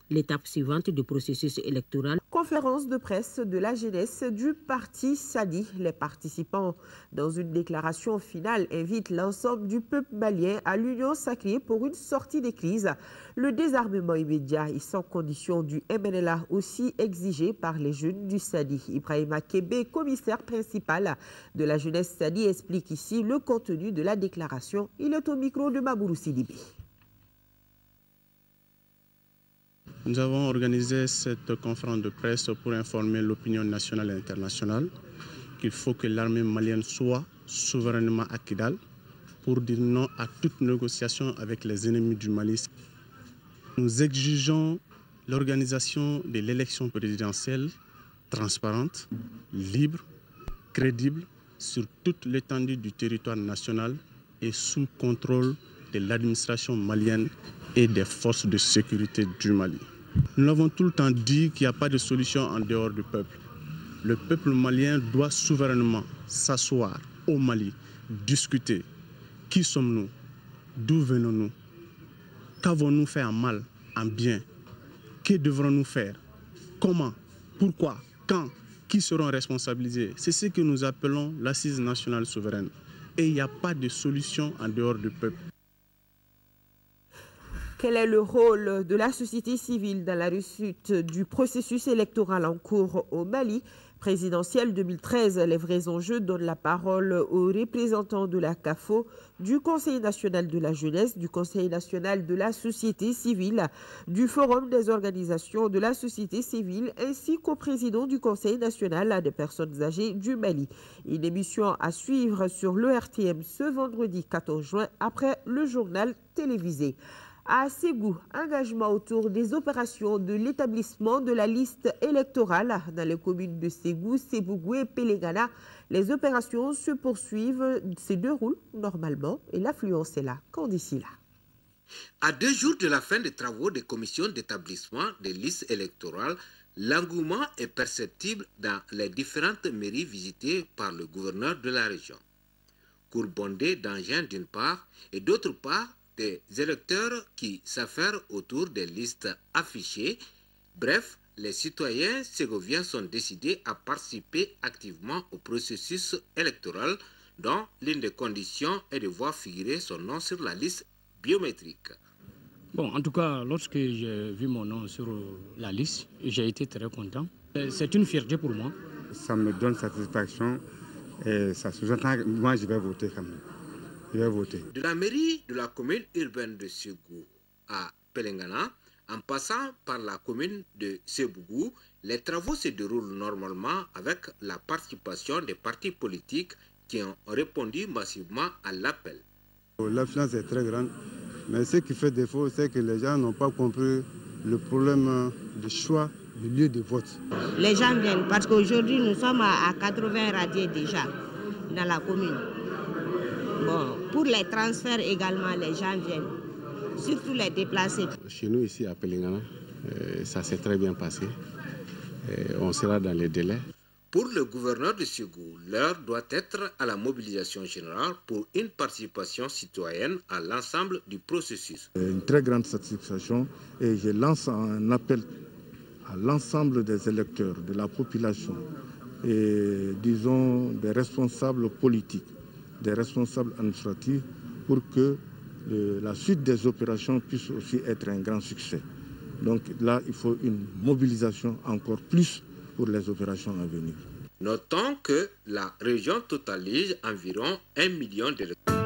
L'étape suivante du processus électoral. Conférence de presse de la jeunesse du parti Sadi. Les participants, dans une déclaration finale, invitent l'ensemble du peuple malien à l'union sacrée pour une sortie des crises. Le désarmement immédiat et sans condition du MNLA aussi exigé par les jeunes du Sadi. Ibrahima Kébé, commissaire principal de la jeunesse Sadi, explique ici le contenu de la déclaration. Il est au micro de Mabourou Sidibé. Nous avons organisé cette conférence de presse pour informer l'opinion nationale et internationale qu'il faut que l'armée malienne soit souverainement à Kidal pour dire non à toute négociation avec les ennemis du Mali. Nous exigeons l'organisation de l'élection présidentielle transparente, libre, crédible sur toute l'étendue du territoire national et sous contrôle de l'administration malienne et des forces de sécurité du Mali. Nous avons tout le temps dit qu'il n'y a pas de solution en dehors du peuple. Le peuple malien doit souverainement s'asseoir au Mali, discuter. Qui sommes-nous? D'où venons-nous? Qu'avons-nous fait en mal, en bien? Que devrons-nous faire? Comment? Pourquoi? Quand? Qui seront responsabilisés? C'est ce que nous appelons l'assise nationale souveraine. Et il n'y a pas de solution en dehors du peuple. Quel est le rôle de la société civile dans la réussite du processus électoral en cours au Mali? Présidentielle 2013, les vrais enjeux donnent la parole aux représentants de la CAFO, du Conseil national de la jeunesse, du Conseil national de la société civile, du Forum des organisations de la société civile, ainsi qu'au président du Conseil national des personnes âgées du Mali. Une émission à suivre sur l'ERTM ce vendredi 14 juin après le journal télévisé. À Ségou, engagement autour des opérations de l'établissement de la liste électorale dans les communes de Ségou, Sebougou et Pelengana. Les opérations se poursuivent, se déroulent normalement et l'affluence est là. Qu'en d'ici là? À 2 jours de la fin des travaux des commissions d'établissement des listes électorales, l'engouement est perceptible dans les différentes mairies visitées par le gouverneur de la région. Cours bondés d'engins d'une part et d'autre part, des électeurs qui s'affairent autour des listes affichées. Bref, les citoyens ségoviens sont décidés à participer activement au processus électoral dont l'une des conditions est de voir figurer son nom sur la liste biométrique. Bon, en tout cas, lorsque j'ai vu mon nom sur la liste, j'ai été très content. C'est une fierté pour moi. Ça me donne satisfaction et ça sous-entend que moi je vais voter quand même. De la mairie de la commune urbaine de Ségou à Pelengana, en passant par la commune de Sebougou, les travaux se déroulent normalement avec la participation des partis politiques qui ont répondu massivement à l'appel. L'affluence est très grande, mais ce qui fait défaut, c'est que les gens n'ont pas compris le problème de choix du lieu de vote. Les gens viennent parce qu'aujourd'hui nous sommes à 80 radiés déjà dans la commune. Bon, pour les transferts également, les gens viennent, surtout les déplacés. Chez nous ici à Pelengana, ça s'est très bien passé. On sera dans les délais. Pour le gouverneur de Ségou, l'heure doit être à la mobilisation générale pour une participation citoyenne à l'ensemble du processus. Une très grande satisfaction et je lance un appel à l'ensemble des électeurs, de la population et disons des responsables politiques, des responsables administratifs pour que la suite des opérations puisse aussi être un grand succès. Donc là, il faut une mobilisation encore plus pour les opérations à venir. Notons que la région totalise environ 1 million d'électeurs.